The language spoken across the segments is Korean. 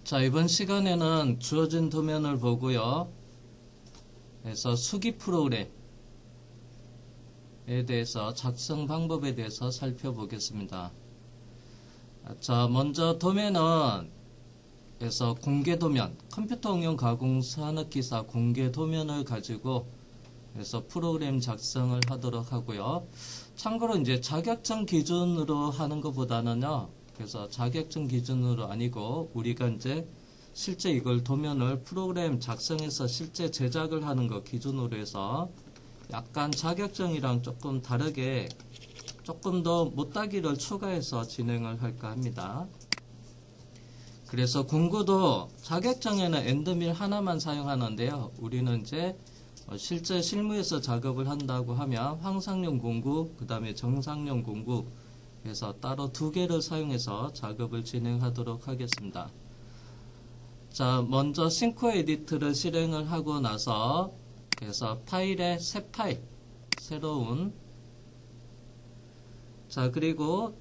자, 이번 시간에는 주어진 도면을 보고요. 그래서 수기 프로그램에 대해서 작성 방법에 대해서 살펴보겠습니다. 자, 먼저 도면은 그래서 공개 도면, 컴퓨터 응용 가공 산업기사 공개 도면을 가지고 그래서 프로그램 작성을 하도록 하고요. 참고로 이제 자격증 기준으로 하는 것보다는요. 그래서 자격증 기준으로 아니고 우리가 이제 실제 이걸 도면을 프로그램 작성해서 실제 제작을 하는 것 기준으로 해서 약간 자격증이랑 조금 다르게 조금 더 못다기를 추가해서 진행을 할까 합니다. 그래서 공구도 자격증에는 엔드밀 하나만 사용하는데요. 우리는 이제 실제 실무에서 작업을 한다고 하면 황상용 공구, 그 다음에 정상용 공구 해서 따로 두 개를 사용해서 작업을 진행하도록 하겠습니다. 자, 먼저 싱코 에디트를 실행을 하고 나서 그래서 파일에 새 파일, 새로운 자, 그리고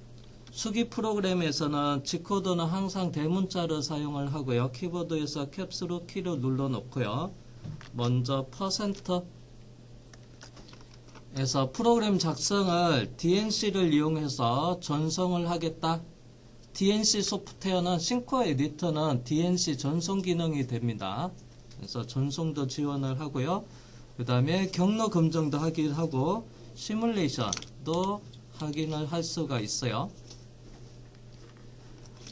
수기 프로그램에서는 G코드는 항상 대문자를 사용을 하고요. 키보드에서 캡슐로 키를 눌러 놓고요. 먼저 %에서 프로그램 작성을 DNC를 이용해서 전송을 하겠다. DNC 소프트웨어는 싱코 에디터는 DNC 전송 기능이 됩니다. 그래서 전송도 지원을 하고요. 그 다음에 경로 검증도 하긴 하고 시뮬레이션도 확인을 할 수가 있어요.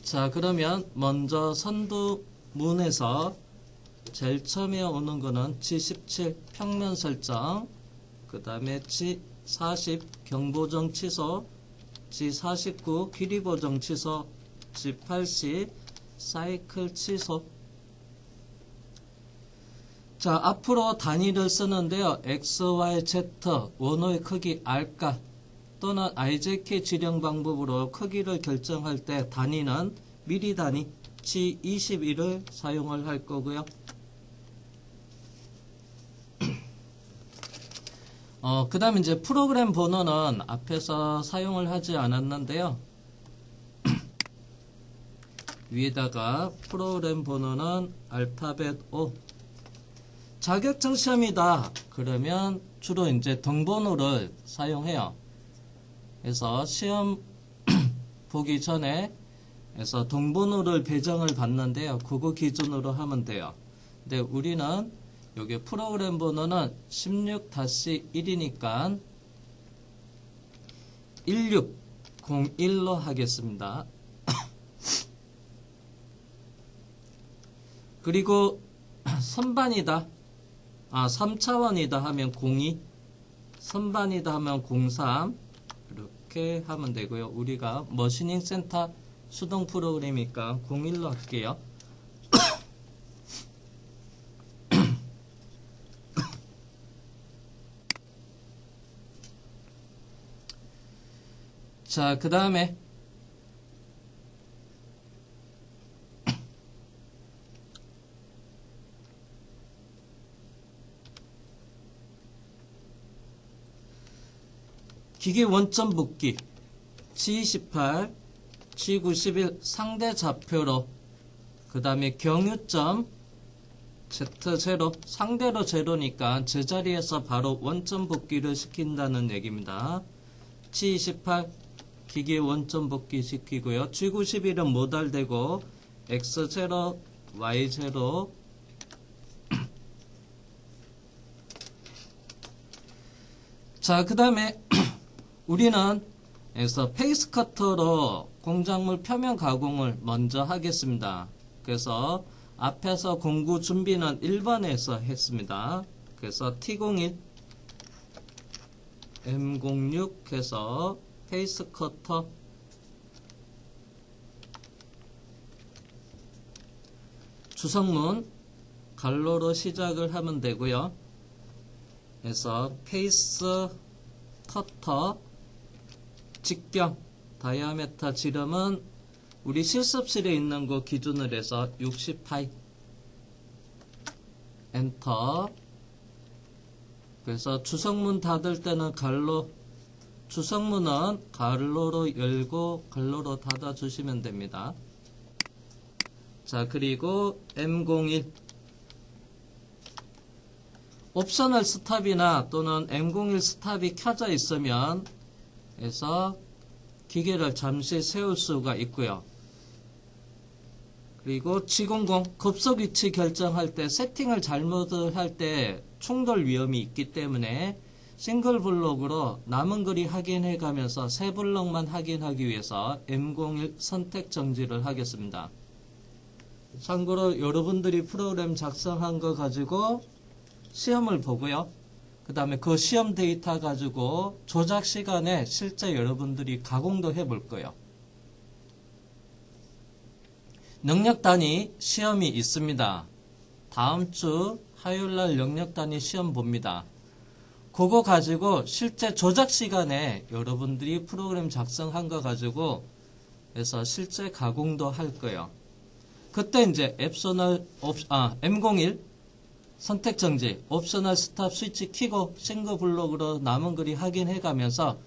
자, 그러면 먼저 선두문에서 제일 처음에 오는 거는 G17 평면 설정, 그 다음에 G40 경보정 취소, G49 길이 보정 취소, G80 사이클 취소. 자, 앞으로 단위를 쓰는데요. X, Y, Z, 원호의 크기 R가 또는 IJK 지령 방법으로 크기를 결정할 때 단위는 미리 단위 G21을 사용을 할 거고요. 그 다음 이제 프로그램 번호는 앞에서 사용을 하지 않았는데요. 위에다가 프로그램 번호는 알파벳 O. 자격증 시험이다. 그러면 주로 이제 등번호를 사용해요. 그래서 시험 보기 전에 그래서 등번호를 배정을 받는데요. 그거 기준으로 하면 돼요. 근데 우리는 여기 프로그램 번호는 16-1이니까 1601로 하겠습니다. 그리고 선반이다. 3차원이다 하면 02, 선반이다 하면 03 이렇게 하면 되고요. 우리가 머신닝 센터 수동 프로그램이니까 01로 할게요. 자, 그 다음에 기기 원점 붙기 G28, G91 상대 좌표로 그 다음에 경유점 Z0 상대로 제로니까 제자리에서 바로 원점 붙기를 시킨다는 얘기입니다. G28 기기 원점 붙기 시키고요. G91은 모달되고 X0, Y0 자, 그 다음에 우리는 그래서 페이스 커터로 공작물 표면 가공을 먼저 하겠습니다. 그래서 앞에서 공구 준비는 1번에서 했습니다. 그래서 T01 M06 해서 페이스 커터 주성문 갈로로 시작을 하면 되고요. 그래서 페이스 커터 직경 다이아메터 지름은 우리 실습실에 있는 거 기준으로 해서 60파이 엔터. 그래서 주성문 닫을 때는 갈로, 주성문은 갈로로 열고 갈로로 닫아 주시면 됩니다. 자, 그리고 M01 옵셔널 스탑이나 또는 M01 스탑이 켜져 있으면 해서 기계를 잠시 세울 수가 있고요. 그리고 G00 급속 위치 결정할 때 세팅을 잘못할 때 충돌 위험이 있기 때문에 싱글 블록으로 남은 글이 확인해 가면서 새 블록만 확인하기 위해서 M01 선택 정지를 하겠습니다. 참고로 여러분들이 프로그램 작성한 거 가지고 시험을 보고요. 그 다음에 그 시험 데이터 가지고 조작 시간에 실제 여러분들이 가공도 해볼 거예요. 능력 단위 시험이 있습니다. 다음 주 화요일날 능력 단위 시험 봅니다. 그거 가지고 실제 조작 시간에 여러분들이 프로그램 작성한 거 가지고 해서 실제 가공도 할 거예요. 그때 이제 M01 선택 정지, 옵셔널 스탑 스위치 키고 싱글 블록으로 남은 글이 확인해 가면서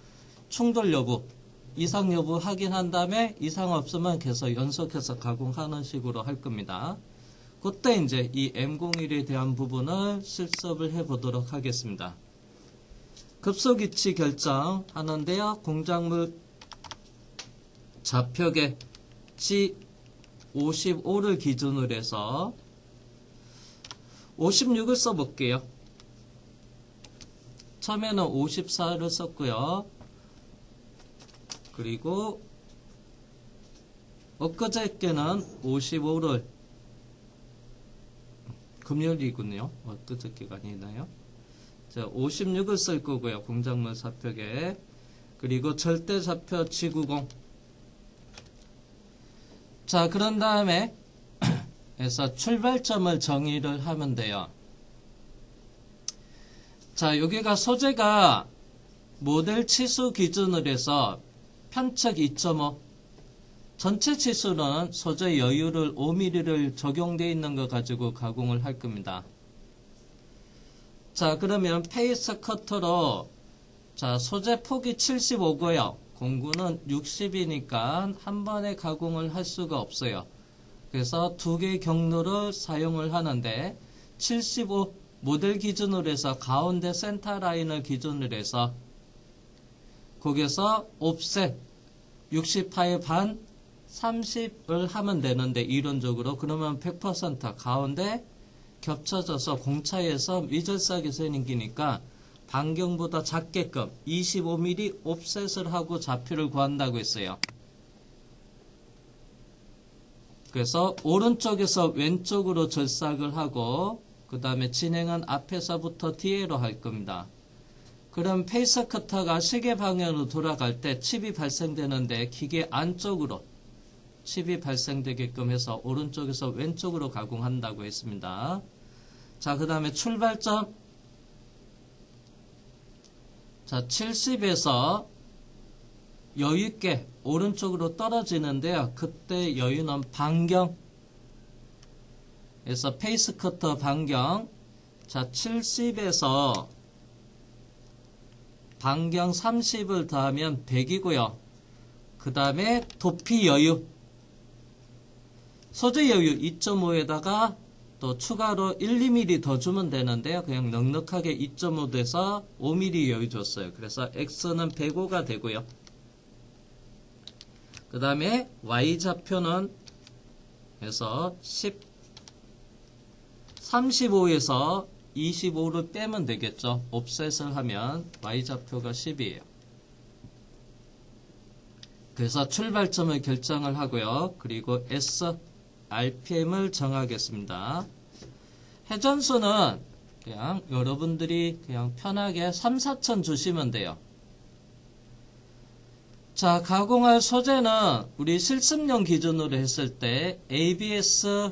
충돌 여부, 이상 여부 확인한 다음에 이상 없으면 계속 연속해서 가공하는 식으로 할 겁니다. 그때 이제 이 M01에 대한 부분을 실습을 해 보도록 하겠습니다. 급속 위치 결정 하는데요. 공작물 좌표계 G55를 기준으로 해서 56을 써볼게요. 처음에는 54를 썼고요. 그리고 엊그저께는 55를 금요일이군요. 엊그저께가 아니나요? 자, 56을 쓸 거고요. 공작물 좌표계. 그리고 절대 좌표 G90. 자, 그런 다음에 해서 출발점을 정의를 하면 돼요. 자, 여기가 소재가 모델 치수 기준으로 해서 편측 2.5, 전체 치수는 소재 여유를 5mm를 적용되어 있는 거 가지고 가공을 할 겁니다. 자, 그러면 페이스 커터로 자, 소재 폭이 75고요. 공구는 60이니까 한 번에 가공을 할 수가 없어요. 그래서 두 개의 경로를 사용을 하는데 75 모델 기준으로 해서 가운데 센터 라인을 기준으로 해서 거기에서 옵셋 60파의 반 30을 하면 되는데 이론적으로 그러면 100% 가운데 겹쳐져서 공차에서 미절삭이 생기니까 반경보다 작게끔 25mm 옵셋을 하고 좌표를 구한다고 했어요. 그래서 오른쪽에서 왼쪽으로 절삭을 하고 그 다음에 진행은 앞에서부터 뒤로 할 겁니다. 그럼 페이스 커터가 시계 방향으로 돌아갈 때 칩이 발생되는데 기계 안쪽으로 칩이 발생되게끔 해서 오른쪽에서 왼쪽으로 가공한다고 했습니다. 자, 그 다음에 출발점. 자, 70에서 여유있게 오른쪽으로 떨어지는데요. 그때 여유는 반경에서 페이스 커터 반경. 자, 70에서 반경 30을 더하면 100이고요. 그 다음에 도피 여유. 소재 여유 2.5에다가 또 추가로 1, 2mm 더 주면 되는데요. 그냥 넉넉하게 2.5 돼서 5mm 여유 줬어요. 그래서 X는 105가 되고요. 그 다음에 Y좌표는 해서 35에서 25를 빼면 되겠죠. 옵셋을 하면 Y좌표가 10이에요. 그래서 출발점을 결정을 하고요. 그리고 S, RPM을 정하겠습니다. 회전수는 그냥 여러분들이 그냥 편하게 3, 4천 주시면 돼요. 자, 가공할 소재는 우리 실습용 기준으로 했을 때 ABS에서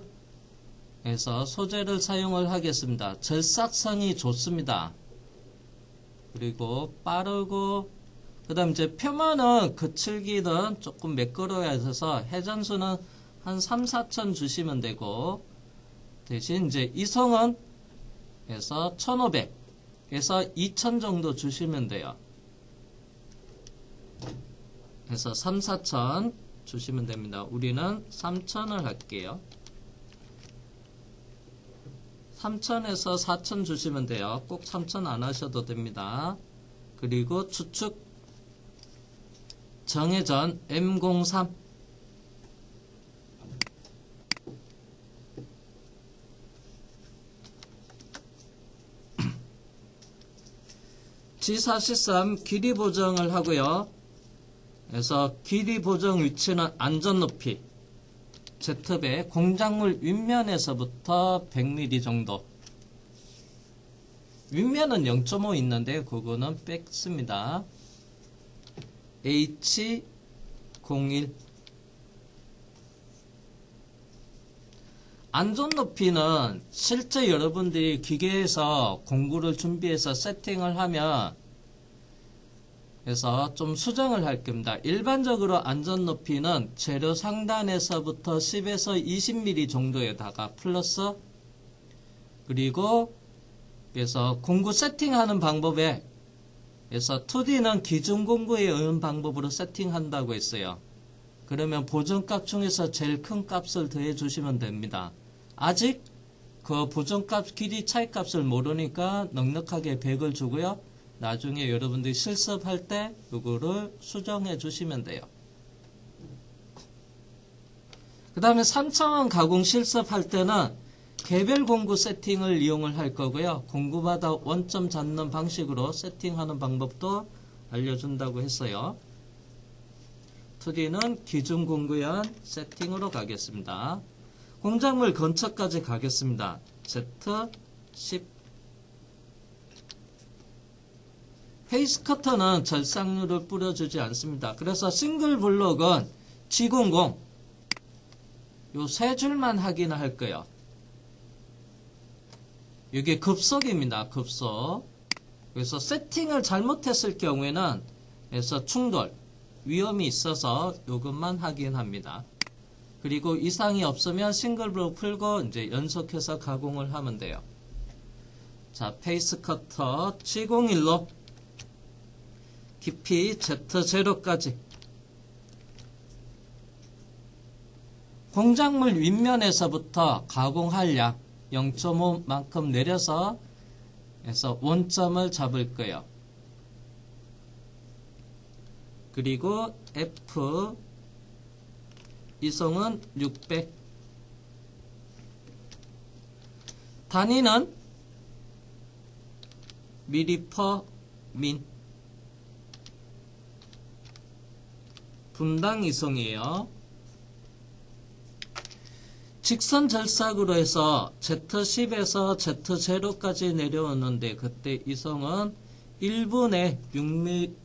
소재를 사용을 하겠습니다. 절삭성이 좋습니다. 그리고 빠르고 그 다음 이제 표면은 거칠기는 조금 매끄러워야 해서 회전수는 한 3, 4천 주시면 되고 대신 이제 이성은 에서 1500에서 2000 정도 주시면 돼요. 그래서 3, 4천 주시면 됩니다. 우리는 3000을 할게요. 3000에서 4000 주시면 돼요. 꼭 3000 안 하셔도 됩니다. 그리고 추측 정회전 M03 G43 길이 보정을 하고요. 그래서 길이 보정 위치는 안전 높이 Z배 공작물 윗면에서부터 100mm 정도. 윗면은 0.5 있는데 그거는 뺐습니다. H01 안전 높이는 실제 여러분들이 기계에서 공구를 준비해서 세팅을 하면 그래서 좀 수정을 할 겁니다. 일반적으로 안전 높이는 재료 상단에서부터 10에서 20mm 정도에다가 플러스 그리고 그래서 공구 세팅하는 방법에 그래서 2D는 기준 공구에 의한 방법으로 세팅한다고 했어요. 그러면 보정값 중에서 제일 큰 값을 더해 주시면 됩니다. 아직 그 보정값 길이 차이 값을 모르니까 넉넉하게 100을 주고요. 나중에 여러분들이 실습할 때 이거를 수정해 주시면 돼요. 그 다음에 3차원 가공 실습할 때는 개별 공구 세팅을 이용을 할 거고요. 공구마다 원점 잡는 방식으로 세팅하는 방법도 알려준다고 했어요. 2D는 기준 공구형 세팅으로 가겠습니다. 공작물 근처까지 가겠습니다. Z10 페이스 커터는 절삭류를 뿌려주지 않습니다. 그래서 싱글 블록은 G00 요 세 줄만 확인할 거예요. 이게 급속입니다. 급속. 그래서 세팅을 잘못했을 경우에는 그래서 충돌 위험이 있어서 이것만 확인합니다. 그리고 이상이 없으면 싱글 블록 풀고 이제 연속해서 가공을 하면 돼요. 자, 페이스 커터 G01로 깊이 Z0까지 공작물 윗면에서부터 가공할 양 0.5만큼 내려서 해서 원점을 잡을 거예요. 그리고 F 이송은 600 단위는 ml/min 분당 이송이에요. 직선 절삭으로 해서 Z10에서 Z0까지 내려오는데 그때 이송은 1분에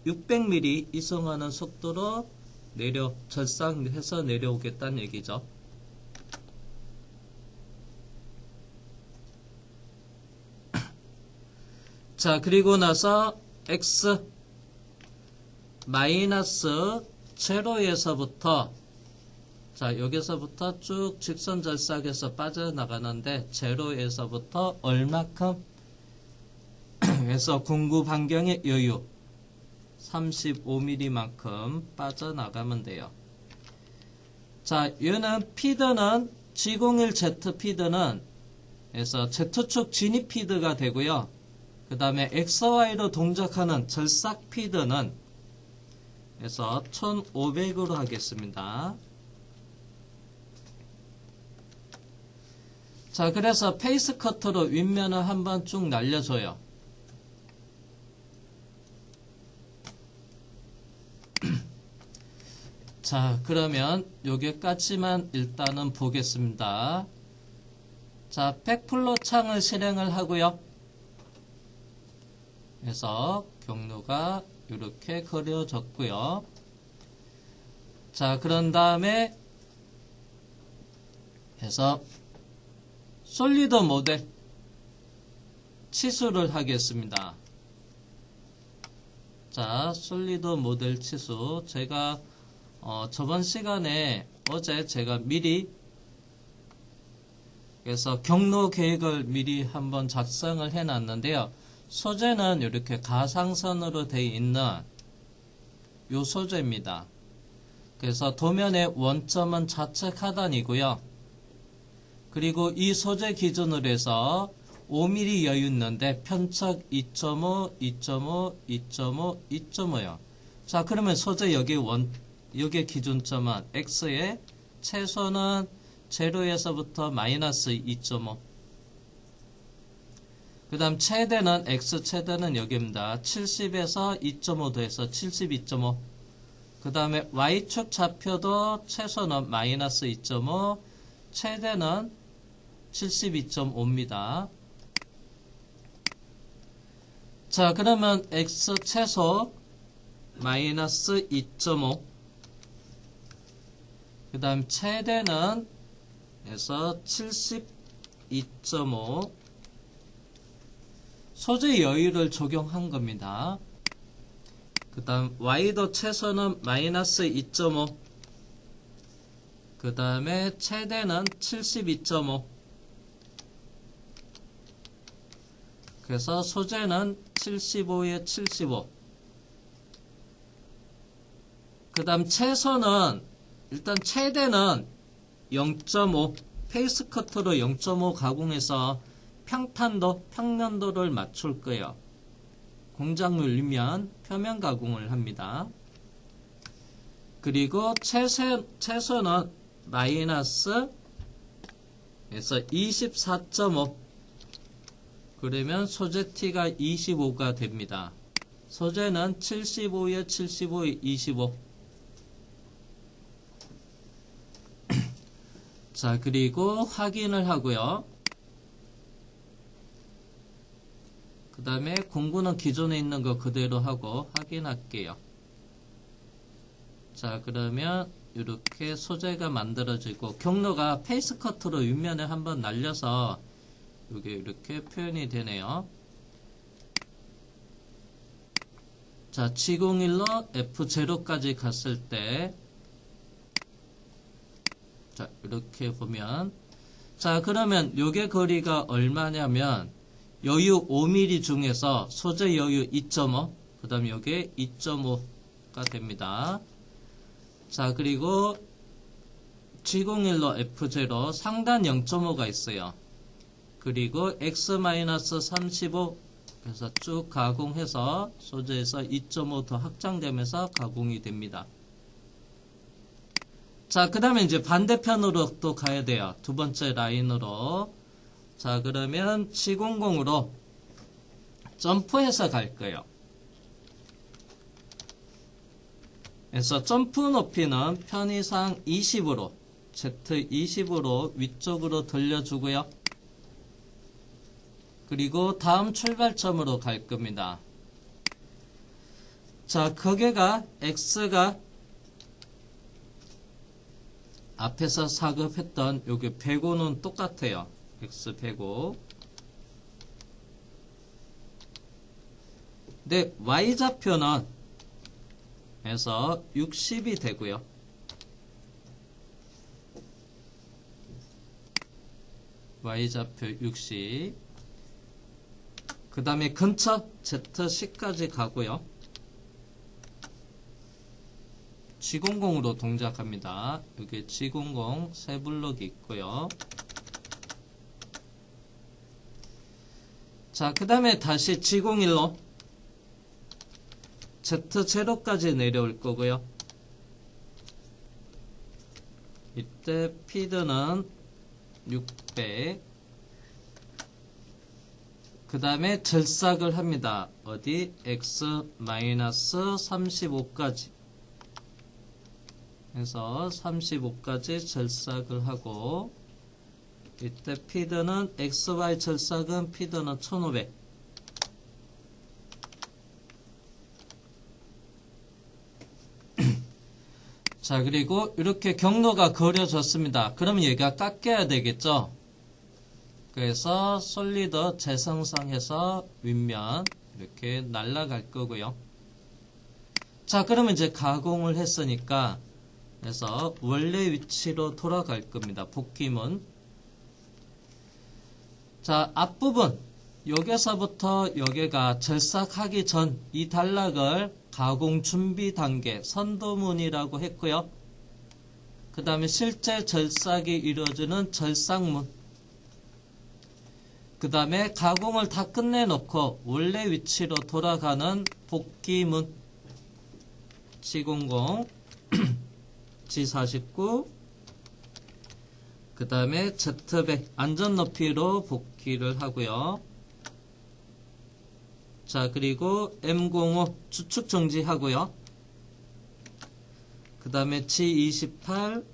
600mm 이송하는 속도로 절삭해서 내려오겠다는 얘기죠. 자, 그리고 나서 X 마이너스 제로에서부터 자, 여기서부터 쭉 직선 절삭에서 빠져나가는데 제로에서부터 얼마큼 해서 공구 반경의 여유 35mm만큼 빠져나가면 돼요. 자, 얘는 피드는 G01Z 피드는 해서 Z축 진입 피드가 되고요. 그 다음에 XY로 동작하는 절삭 피드는 해서 1500으로 하겠습니다. 자, 그래서 페이스 커터로 윗면을 한번 쭉 날려줘요. 자, 그러면 여기까지만 일단은 보겠습니다. 자, 백플로 창을 실행을 하고요. 그래서 경로가 이렇게 그려졌고요. 자, 그런 다음에 해서 솔리드 모델 치수를 하겠습니다. 자, 솔리드 모델 치수 제가 저번 시간에 어제 제가 미리 그래서 경로 계획을 미리 한번 작성을 해 놨는데요. 소재는 이렇게 가상선으로 되어 있는 요 소재입니다. 그래서 도면의 원점은 좌측 하단이고요. 그리고 이 소재 기준으로 해서 5mm 여유 있는데 편착 2.5, 2.5, 2.5, 2.5요. 자, 그러면 소재 여기의 기준점은 x의 최소는 0에서부터 마이너스 2.5. 그 다음 최대는 x 최대는 여기입니다. 70에서 2.5 더해서 72.5. 그 다음에 y축 좌표도 최소는 마이너스 2.5, 최대는 72.5입니다. 자, 그러면 x 최소 마이너스 2.5. 그 다음 최대는 에서 72.5. 소재 여유를 적용한 겁니다. 그 다음 y도 최소는 마이너스 2.5. 그 다음에 최대는 72.5. 그래서 소재는 75에 75. 그 다음 최소는 일단 최대는 0.5 페이스 커터로 0.5 가공해서 평면도를 맞출 거예요. 공장 눌리면 표면 가공을 합니다. 그리고 최소는 마이너스 에서 24.5. 그러면 소재 T가 25가 됩니다. 소재는 75에 75에 25. 자, 그리고 확인을 하고요. 그 다음에 공구는 기존에 있는 거 그대로 하고 확인할게요. 자, 그러면 이렇게 소재가 만들어지고 경로가 페이스 커트로 윗면에 한번 날려서 이게 이렇게 표현이 되네요. 자, G01로 F0까지 갔을 때 자, 이렇게 보면 자, 그러면 요게 거리가 얼마냐면 여유 5mm 중에서 소재 여유 2.5, 그 다음에 요게 2.5가 됩니다. 자, 그리고 G01로 F0 상단 0.5가 있어요. 그리고 X-35 그래서 쭉 가공해서 소재에서 2.5 더 확장되면서 가공이 됩니다. 자, 그 다음에 이제 반대편으로 또 가야 돼요. 두 번째 라인으로. 자, 그러면 G00으로 점프해서 갈 거예요. 그래서 점프 높이는 편의상 20으로, Z20으로 위쪽으로 돌려주고요. 그리고 다음 출발점으로 갈 겁니다. 자, 거기가 X가 앞에서 사급했던 여기 105는 똑같아요. X 105. 근데 Y좌표는 에서 60이 되고요. Y좌표 60. 그 다음에 근처 Z10까지 가고요. G00으로 동작합니다. 여기 G00 세 블럭이 있고요. 자, 그 다음에 다시 G01로 Z0까지 내려올 거고요. 이때 피드는 600. 그 다음에 절삭을 합니다. 어디? X-35까지. 해서 35까지 절삭을 하고, 이때 피드는 XY 절삭은 피드는 1500. 자, 그리고 이렇게 경로가 그려졌습니다. 그러면 얘가 깎여야 되겠죠? 그래서 솔리더 재생성해서 윗면 이렇게 날아갈 거고요. 자, 그러면 이제 가공을 했으니까 그래서 원래 위치로 돌아갈 겁니다. 복귀문. 자, 앞부분 여기서부터 여기가 절삭하기 전 이 단락을 가공 준비 단계 선도문이라고 했고요. 그 다음에 실제 절삭이 이루어지는 절삭문. 그 다음에 가공을 다 끝내놓고 원래 위치로 돌아가는 복귀문 C00, G49, 그 다음에 Z100 안전높이로 복귀를 하고요. 자, 그리고 M05 주축 정지하고요. 그 다음에 G28,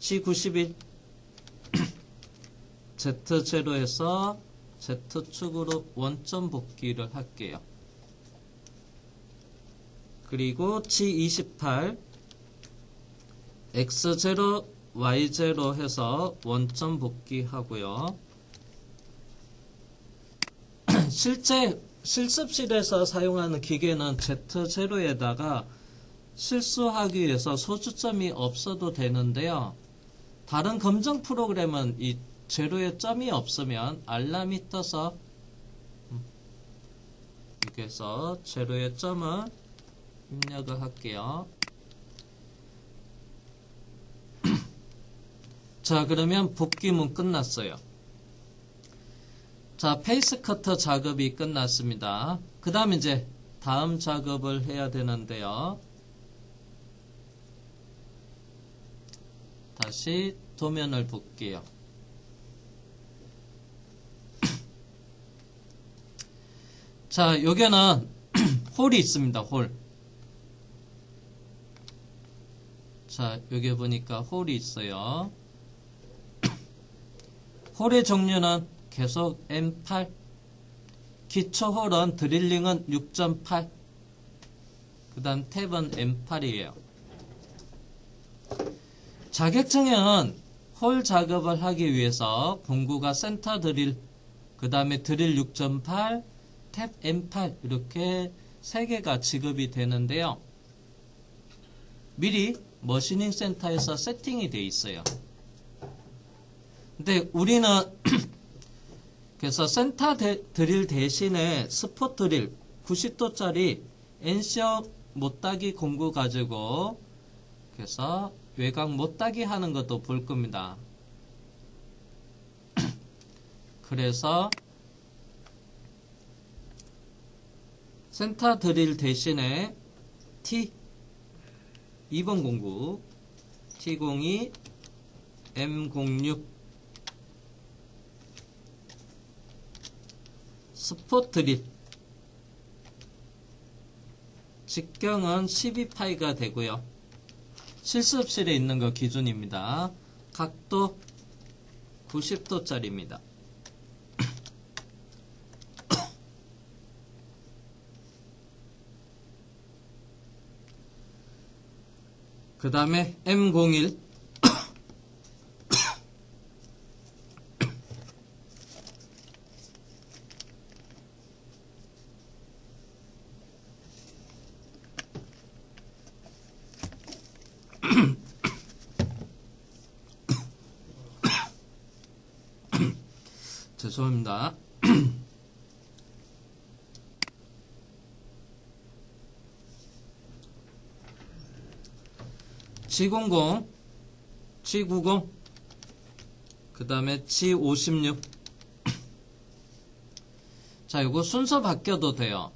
G91 Z0에서 Z축으로 원점 복귀를 할게요. 그리고 G28 X0, Y0 해서 원점 복귀하고요. 실제 실습실에서 사용하는 기계는 Z0에다가 실수하기 위해서 소주점이 없어도 되는데요. 다른 검정 프로그램은 이 제로에 점이 없으면 알람이 떠서 여기에서 제로에 점을 입력을 할게요. 자, 그러면 복귀문 끝났어요. 자, 페이스 커터 작업이 끝났습니다. 그 다음 이제 다음 작업을 해야 되는데요. 다시 도면을 볼게요. 자, 여기는 홀이 있습니다. 홀. 자, 여기 보니까 홀이 있어요. 홀의 종류는 계속 M8. 기초 홀은 드릴링은 6.8. 그 다음 탭은 M8이에요. 자격증은 홀 작업을 하기 위해서 공구가 센터 드릴, 그 다음에 드릴 6.8, 탭 M8 이렇게 3개가 지급이 되는데요. 미리 머시닝 센터에서 세팅이 되어 있어요. 근데 우리는 그래서 센터 드릴 대신에 스포 드릴 90도짜리 엔시어 못따기 공구 가지고 그래서 외곽 못따기 하는 것도 볼 겁니다. 그래서 센터 드릴 대신에 T 2번 공구 T02 M06 스포 드릴 직경은 12파이가 되고요. 실습실에 있는 거 기준입니다. 각도 90도짜리입니다. 그 다음에 M01 죄송합니다. G00, G90, 그 다음에 G56. 자, 이거 순서 바뀌어도 돼요.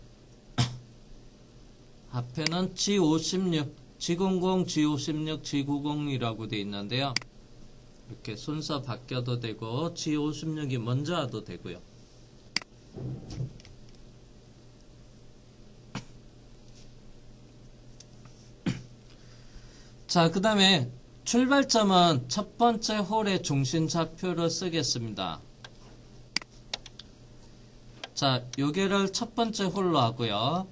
앞에는 G56, G00, G56, G90이라고 되어 있는데요. 이렇게 순서 바뀌어도 되고 G56이 먼저 와도 되고요. 자, 그 다음에 출발점은 첫 번째 홀의 중심 좌표를 쓰겠습니다. 자, 여기를 첫 번째 홀로 하고요.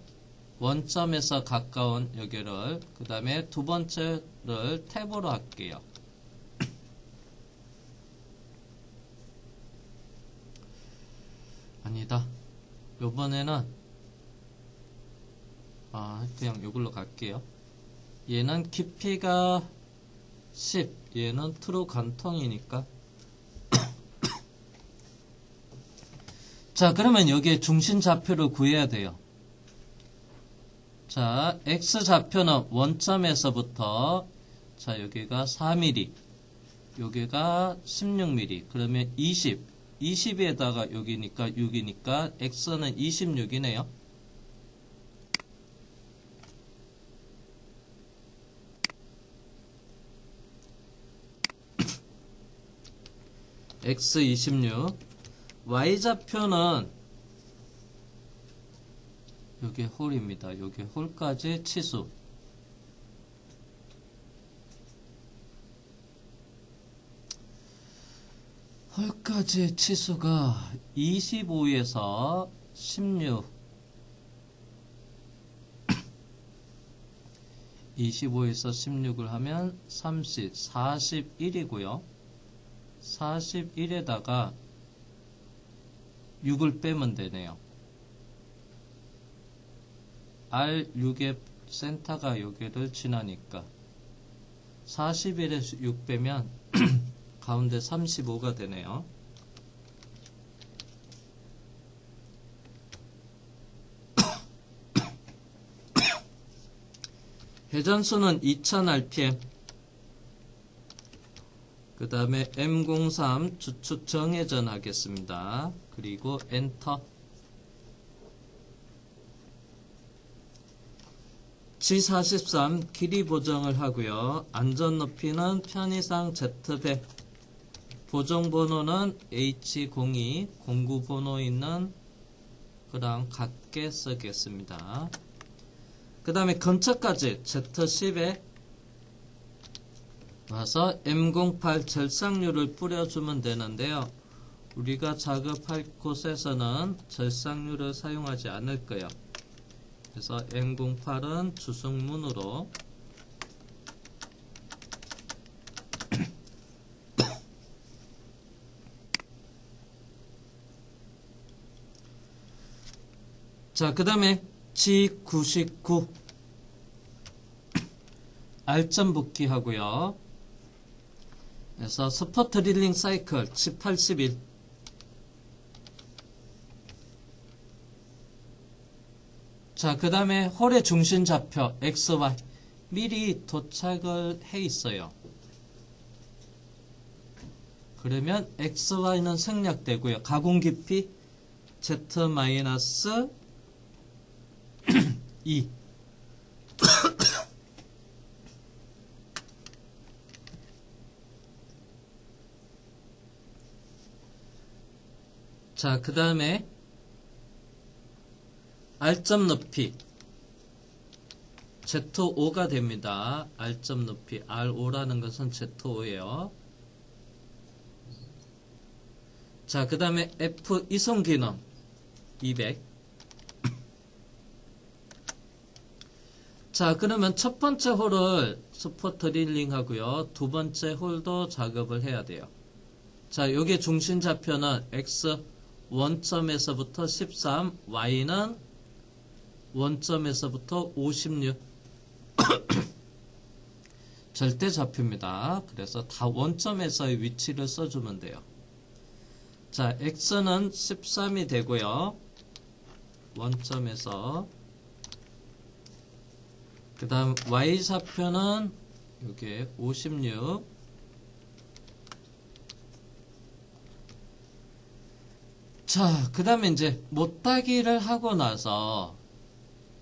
원점에서 가까운 여기를, 그 다음에 두 번째를 탭으로 할게요. 아니다. 요번에는 그냥 요걸로 갈게요. 얘는 깊이가 10, 얘는 트루 관통이니까. 자, 그러면 여기에 중심 좌표를 구해야 돼요. 자, X 좌표는 원점에서부터, 자, 여기가 4mm, 여기가 16mm, 그러면 20, 20에다가 여기니까 6이니까 x는 26이네요. x 26. y좌표는 요게 홀입니다. 요게 홀까지 치수. 홀까지의 치수가 25에서 16. 25에서 16을 하면 30, 41이고요. 41에다가 6을 빼면 되네요. R6의 센터가 여기를 지나니까 41에서 6 빼면 가운데 35가 되네요. 회전수는 2000rpm. 그 다음에 M03 주축 정회전 하겠습니다. 그리고 엔터. G43 길이 보정을 하고요. 안전 높이는 편의상 Z100. 보정 번호는 H02, 공구 번호 있는 거랑 같게 쓰겠습니다. 그 다음에 근처까지 Z10에 와서 M08 절삭류를 뿌려주면 되는데요. 우리가 작업할 곳에서는 절삭류를 사용하지 않을 거예요. 그래서 M08은 주승문으로 자, 그 다음에 G99 R점 붓기 하고요. 그래서 스포 드릴링 사이클 G81. 자, 그 다음에 홀의 중심 좌표 XY 미리 도착을 해 있어요. 그러면 XY는 생략되고요. 가공 깊이 Z-2 자, 그 다음에 R점 높이 Z5가 됩니다. R점 높이 R5라는 것은 Z5예요. 자, 그 다음에 F 이송 기능 200. 자, 그러면 첫 번째 홀을 스포 드릴링 하고요. 두 번째 홀도 작업을 해야 돼요. 자, 요게 중심 좌표는 X 원점에서부터 13, Y는 원점에서부터 56. 절대 좌표입니다. 그래서 다 원점에서의 위치를 써주면 돼요. 자, X는 13이 되고요. 원점에서. 그 다음 Y좌표는 이게 56. 자, 그 다음에 이제 못따기를 하고 나서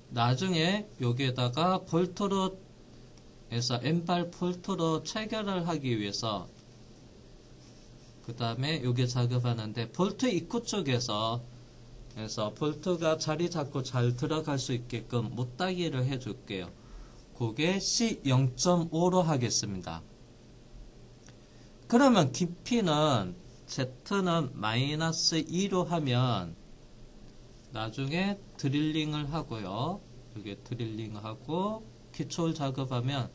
나중에 여기에다가 볼트로 해서 N발 볼트로 체결을 하기 위해서 그 다음에 여기 작업하는데 볼트 입구 쪽에서 그래서 볼트가 자리 잡고 잘 들어갈 수 있게끔 못따기를 해줄게요. 그게 C0.5로 하겠습니다. 그러면 깊이는 Z는 -2로 하면 나중에 드릴링을 하고요. 이게 드릴링하고 기초를 작업하면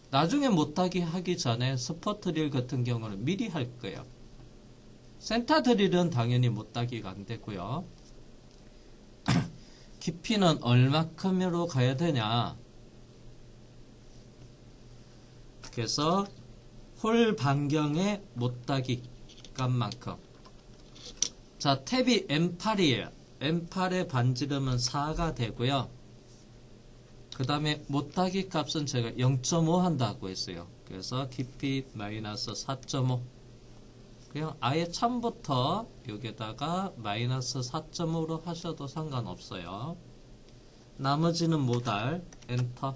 나중에 못하기 하기 전에 스포 드릴 같은 경우는 미리 할 거예요. 센터 드릴은 당연히 못따기가 안 되고요. 깊이는 얼마큼으로 가야 되냐. 그래서 홀 반경의 못따기 값만큼. 자, 탭이 M8이에요. M8의 반지름은 4가 되고요. 그 다음에 못따기 값은 제가 0.5 한다고 했어요. 그래서 깊이 -4.5. 그냥 아예 처음부터 여기에다가 마이너스 4.5로 하셔도 상관없어요. 나머지는 모달 엔터.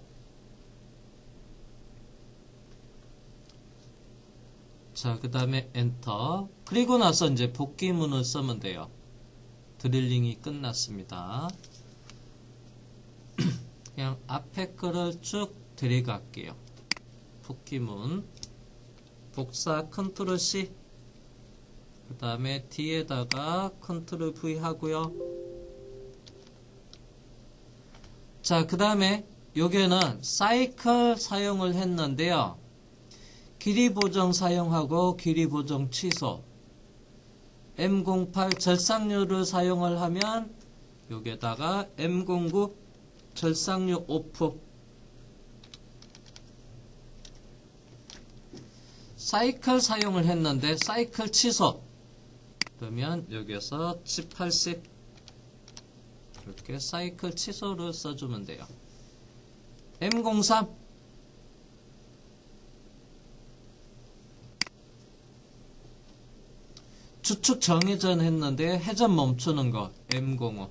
자, 그 다음에 엔터. 그리고 나서 이제 복귀문을 쓰면 돼요. 드릴링이 끝났습니다. 그냥 앞에 거를 쭉 데려갈게요. 복귀문 복사 컨트롤 C, 그 다음에 뒤에다가 컨트롤 V 하고요. 자, 그 다음에 여기에는 사이클 사용을 했는데요. 길이 보정 사용하고 길이 보정 취소, M08 절삭류를 사용을 하면 여기에다가 M09 절삭류 오프. 사이클 사용을 했는데 사이클 취소, 그러면 여기서 80 이렇게 사이클 취소를 써주면 돼요. M03 주축 정회전 했는데 회전 멈추는 거 M05.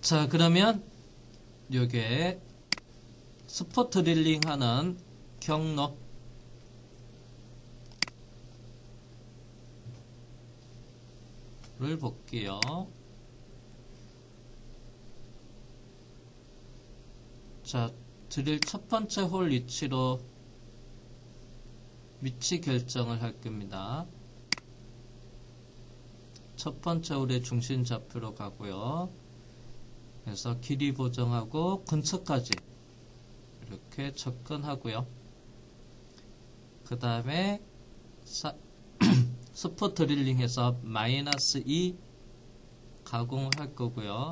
자, 그러면 요게 스포 드릴링 하는 경로를 볼게요. 자, 드릴 첫 번째 홀 위치로 위치 결정을 할 겁니다. 첫 번째 홀의 중심 좌표로 가고요. 그래서 길이 보정하고 근처까지 이렇게 접근하고요. 그 다음에 스포 드릴링해서 마이너스 2 가공을 할 거고요.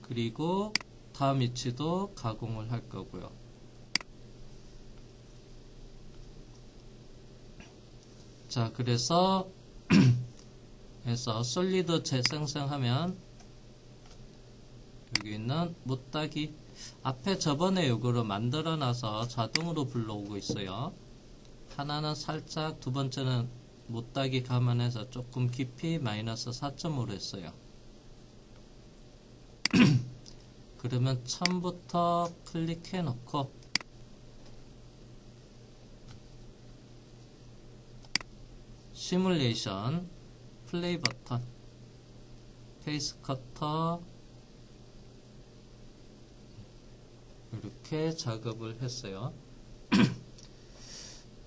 그리고 다음 위치도 가공을 할 거고요. 자, 그래서 솔리드 재생성하면 여기 있는 못따기 앞에 저번에 요거를 만들어 놔서 자동으로 불러오고 있어요. 하나는 살짝, 두 번째는 못따기 감안해서 조금 깊이 마이너스 4.5로 했어요. 그러면 처음부터 클릭해 놓고 시뮬레이션 플레이 버튼, 페이스 커터 이렇게 작업을 했어요.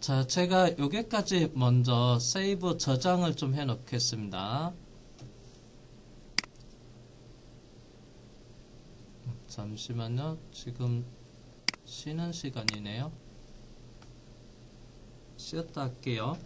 자, 제가 여기까지 먼저 세이브 저장을 좀 해 놓겠습니다. 잠시만요. 지금 쉬는 시간이네요. 쉬었다 할게요.